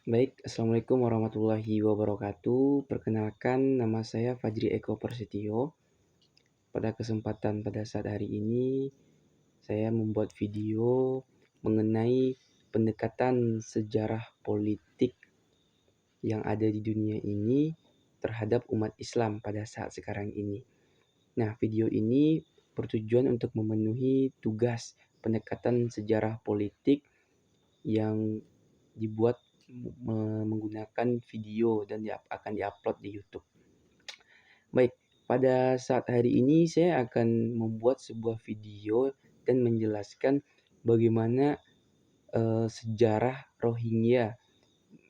Baik, Assalamualaikum warahmatullahi wabarakatuh. Perkenalkan, nama saya Fajri Eko Prasetyo. Pada kesempatan pada saat hari ini, saya membuat video mengenai pendekatan sejarah politik yang ada di dunia ini terhadap umat Islam pada saat sekarang ini. Nah, video ini bertujuan untuk memenuhi tugas pendekatan sejarah politik yang dibuat menggunakan video dan akan diupload di YouTube. Baik, pada saat hari ini saya akan membuat sebuah video dan menjelaskan bagaimana sejarah Rohingya,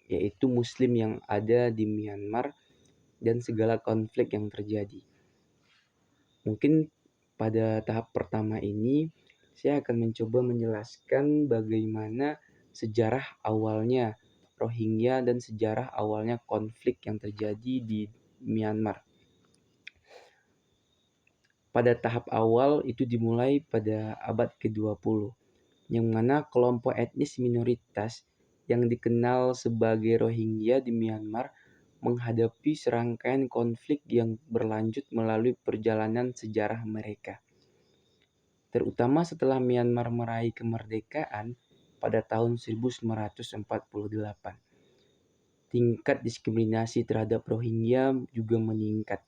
yaitu Muslim yang ada di Myanmar dan segala konflik yang terjadi. Mungkin pada tahap pertama ini saya akan mencoba menjelaskan bagaimana sejarah awalnya Rohingya dan sejarah awalnya konflik yang terjadi di Myanmar. Pada tahap awal itu dimulai pada abad ke-20, yang mana kelompok etnis minoritas yang dikenal sebagai Rohingya di Myanmar menghadapi serangkaian konflik yang berlanjut melalui perjalanan sejarah mereka. Terutama setelah Myanmar meraih kemerdekaan pada tahun 1948. Tingkat diskriminasi terhadap Rohingya juga meningkat,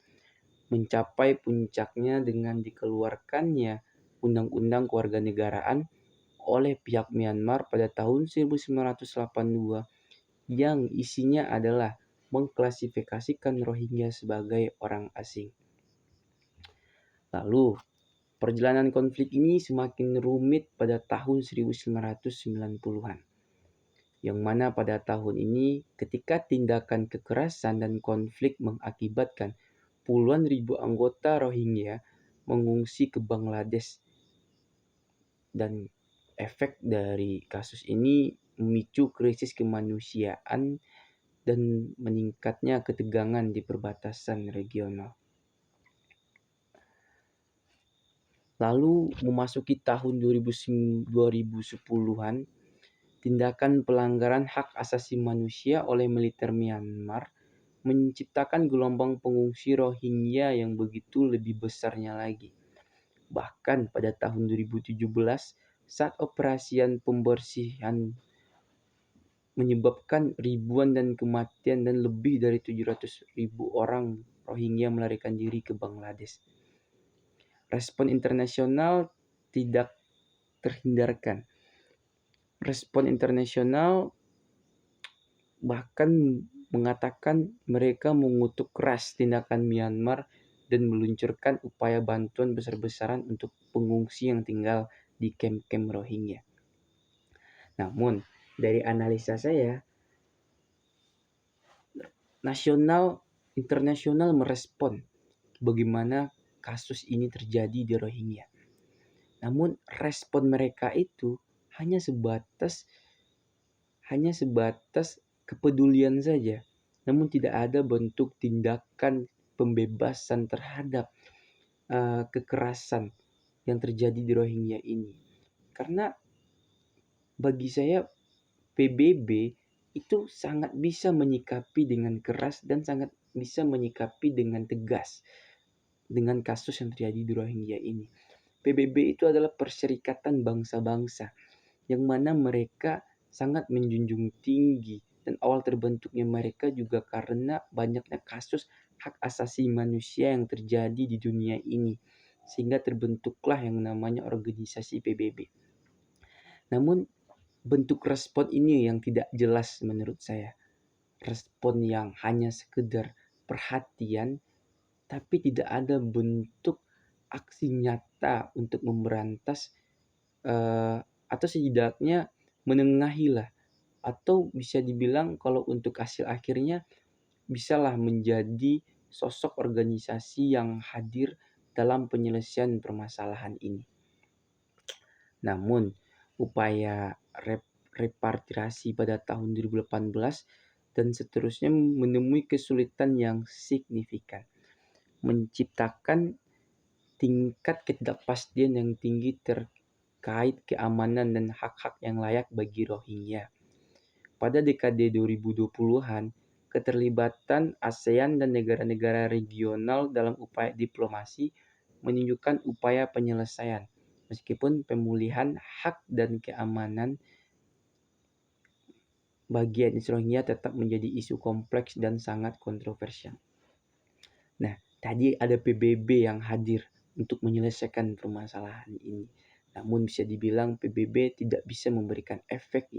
mencapai puncaknya dengan dikeluarkannya Undang-Undang Kewarganegaraan oleh pihak Myanmar pada tahun 1982 yang isinya adalah mengklasifikasikan Rohingya sebagai orang asing. Lalu, perjalanan konflik ini semakin rumit pada tahun 1990-an. Yang mana pada tahun ini ketika tindakan kekerasan dan konflik mengakibatkan puluhan ribu anggota Rohingya mengungsi ke Bangladesh, dan efek dari kasus ini memicu krisis kemanusiaan dan meningkatnya ketegangan di perbatasan regional. Lalu memasuki tahun 2010-an, tindakan pelanggaran hak asasi manusia oleh militer Myanmar menciptakan gelombang pengungsi Rohingya yang begitu lebih besarnya lagi. Bahkan pada tahun 2017, saat operasi pembersihan menyebabkan ribuan dan kematian dan lebih dari 700.000 orang Rohingya melarikan diri ke Bangladesh. Respon internasional tidak terhindarkan. Respon internasional bahkan mengatakan mereka mengutuk keras tindakan Myanmar dan meluncurkan upaya bantuan besar-besaran untuk pengungsi yang tinggal di kamp-kamp Rohingya. Namun, dari analisa saya, internasional merespon bagaimana kasus ini terjadi di Rohingya. Namun respon mereka itu hanya sebatas kepedulian saja. Namun tidak ada bentuk tindakan pembebasan terhadap kekerasan yang terjadi di Rohingya ini. Karena bagi saya PBB itu sangat bisa menyikapi dengan keras dan sangat bisa menyikapi dengan tegas dengan kasus yang terjadi di Rohingya ini. PBB itu adalah Perserikatan Bangsa-Bangsa yang mana mereka sangat menjunjung tinggi, dan awal terbentuknya mereka juga karena banyaknya kasus hak asasi manusia yang terjadi di dunia ini, sehingga terbentuklah yang namanya organisasi PBB. Namun bentuk respon ini yang tidak jelas menurut saya. Respon yang hanya sekedar perhatian, tapi tidak ada bentuk aksi nyata untuk memberantas atau setidaknya menengahilah, atau bisa dibilang kalau untuk hasil akhirnya bisalah menjadi sosok organisasi yang hadir dalam penyelesaian permasalahan ini. Namun upaya repatriasi pada tahun 2018 dan seterusnya menemui kesulitan yang signifikan, menciptakan tingkat ketidakpastian yang tinggi terkait keamanan dan hak-hak yang layak bagi Rohingya. pada dekade 2020-an, keterlibatan ASEAN dan negara-negara regional dalam upaya diplomasi menunjukkan upaya penyelesaian, meskipun pemulihan hak dan keamanan bagi etnis Rohingya tetap menjadi isu kompleks dan sangat kontroversial. Nah, tadi ada PBB yang hadir untuk menyelesaikan permasalahan ini. Namun bisa dibilang PBB tidak bisa memberikan efek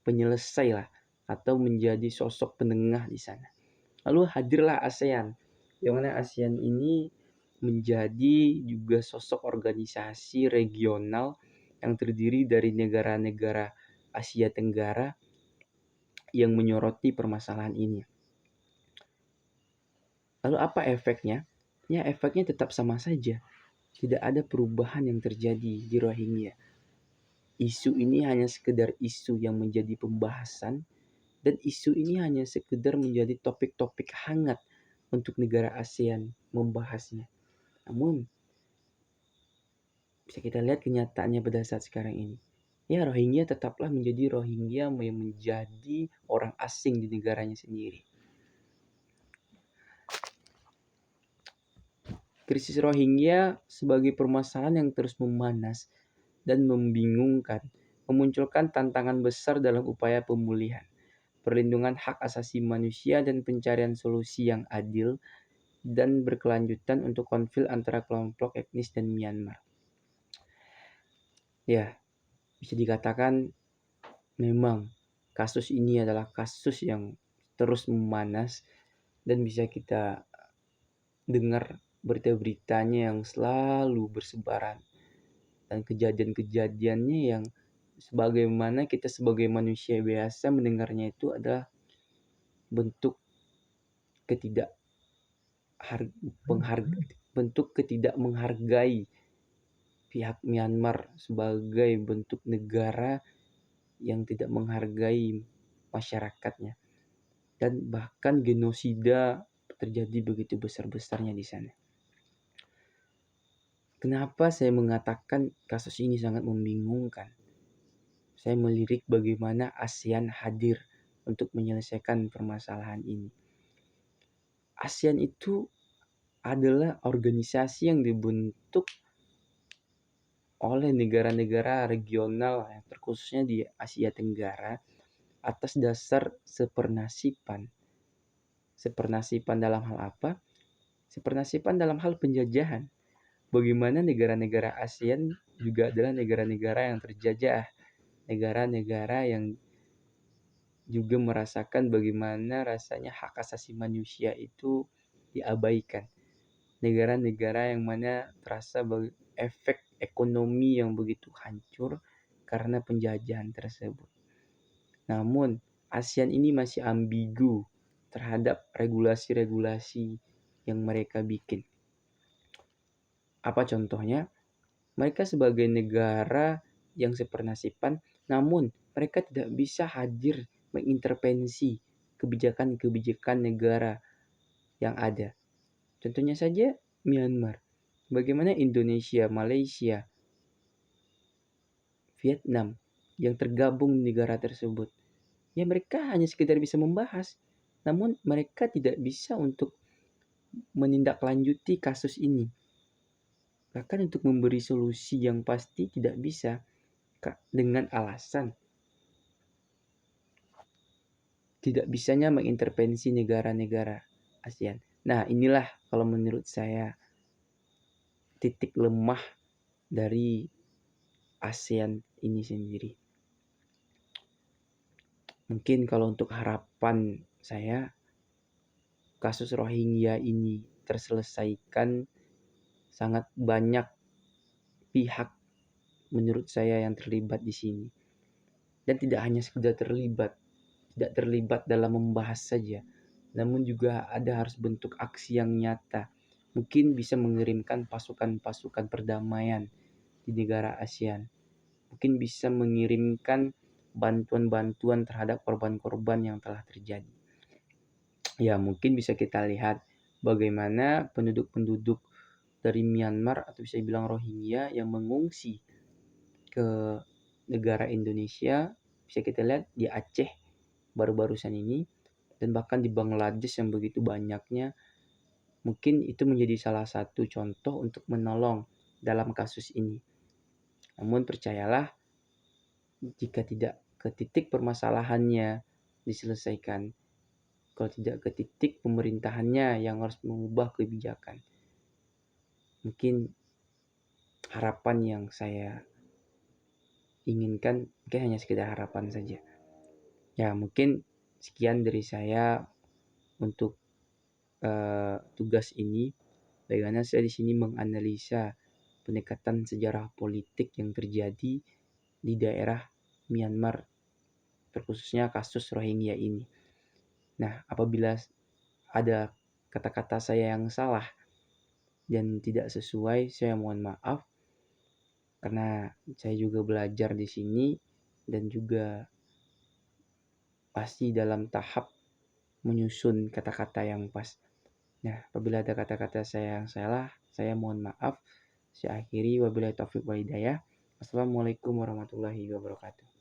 penyelesai lah, atau menjadi sosok penengah di sana. Lalu hadirlah ASEAN, yang mana ASEAN ini menjadi juga sosok organisasi regional yang terdiri dari negara-negara Asia Tenggara yang menyoroti permasalahan ini. Lalu apa efeknya? Ya, efeknya tetap sama saja. Tidak ada perubahan yang terjadi di Rohingya. Isu ini hanya sekedar isu yang menjadi pembahasan, dan isu ini hanya sekedar menjadi topik-topik hangat untuk negara ASEAN membahasnya. Namun, bisa kita lihat kenyataannya pada saat sekarang ini. Ya, Rohingya tetaplah menjadi Rohingya yang menjadi orang asing di negaranya sendiri. Krisis Rohingya sebagai permasalahan yang terus memanas dan membingungkan, memunculkan tantangan besar dalam upaya pemulihan, perlindungan hak asasi manusia, dan pencarian solusi yang adil dan berkelanjutan untuk konflik antara kelompok etnis dan Myanmar. Ya, bisa dikatakan memang kasus ini adalah kasus yang terus memanas dan bisa kita dengar berita-beritanya yang selalu bersebaran, dan kejadian-kejadiannya yang sebagaimana kita sebagai manusia biasa mendengarnya itu adalah bentuk bentuk ketidak menghargai pihak Myanmar sebagai bentuk negara yang tidak menghargai masyarakatnya, dan bahkan genosida terjadi begitu besar-besarnya di sana. Kenapa saya mengatakan kasus ini sangat membingungkan? Saya melirik bagaimana ASEAN hadir untuk menyelesaikan permasalahan ini. ASEAN itu adalah organisasi yang dibentuk oleh negara-negara regional, terkhususnya di Asia Tenggara, atas dasar sepernasipan. Sepernasipan dalam hal apa? Sepernasipan dalam hal penjajahan. Bagaimana negara-negara ASEAN juga adalah negara-negara yang terjajah, negara-negara yang juga merasakan bagaimana rasanya hak asasi manusia itu diabaikan. Negara-negara yang mana terasa efek ekonomi yang begitu hancur karena penjajahan tersebut. Namun, ASEAN ini masih ambigu terhadap regulasi-regulasi yang mereka bikin. Apa contohnya? Mereka sebagai negara yang sepernasipan, namun mereka tidak bisa hadir mengintervensi kebijakan-kebijakan negara yang ada. Contohnya saja Myanmar. Bagaimana Indonesia, Malaysia, Vietnam yang tergabung di negara tersebut. Ya, mereka hanya sekedar bisa membahas, namun mereka tidak bisa untuk menindaklanjuti kasus ini. Bahkan untuk memberi solusi yang pasti tidak bisa, dengan alasan tidak bisanya mengintervensi negara-negara ASEAN. Nah, inilah kalau menurut saya titik lemah dari ASEAN ini sendiri. Mungkin kalau untuk harapan saya, kasus Rohingya ini terselesaikan, sangat banyak pihak menurut saya yang terlibat di sini. Dan tidak hanya sekedar tidak terlibat dalam membahas saja, namun juga ada harus bentuk aksi yang nyata. Mungkin bisa mengirimkan pasukan-pasukan perdamaian di negara ASEAN. Mungkin bisa mengirimkan bantuan-bantuan terhadap korban-korban yang telah terjadi. Ya, mungkin bisa kita lihat bagaimana penduduk-penduduk dari Myanmar atau bisa bilang Rohingya yang mengungsi ke negara Indonesia, bisa kita lihat di Aceh baru-barusan ini, dan bahkan di Bangladesh yang begitu banyaknya. Mungkin itu menjadi salah satu contoh untuk menolong dalam kasus ini. Namun percayalah, jika tidak ke titik permasalahannya diselesaikan, kalau tidak ke titik pemerintahannya yang harus mengubah kebijakan, mungkin harapan yang saya inginkan mungkin hanya sekedar harapan saja. Ya, mungkin sekian dari saya untuk tugas ini. Bagaimana saya di sini menganalisa pendekatan sejarah politik yang terjadi di daerah Myanmar, terkhususnya kasus Rohingya ini. Nah, apabila ada kata-kata saya yang salah dan tidak sesuai, saya mohon maaf, karena saya juga belajar di sini dan juga pasti dalam tahap menyusun kata-kata yang pas. Nah, apabila ada kata-kata saya yang salah, saya mohon maaf. Saya akhiri, wabillahi taufiq wal hidayah. Assalamualaikum warahmatullahi wabarakatuh.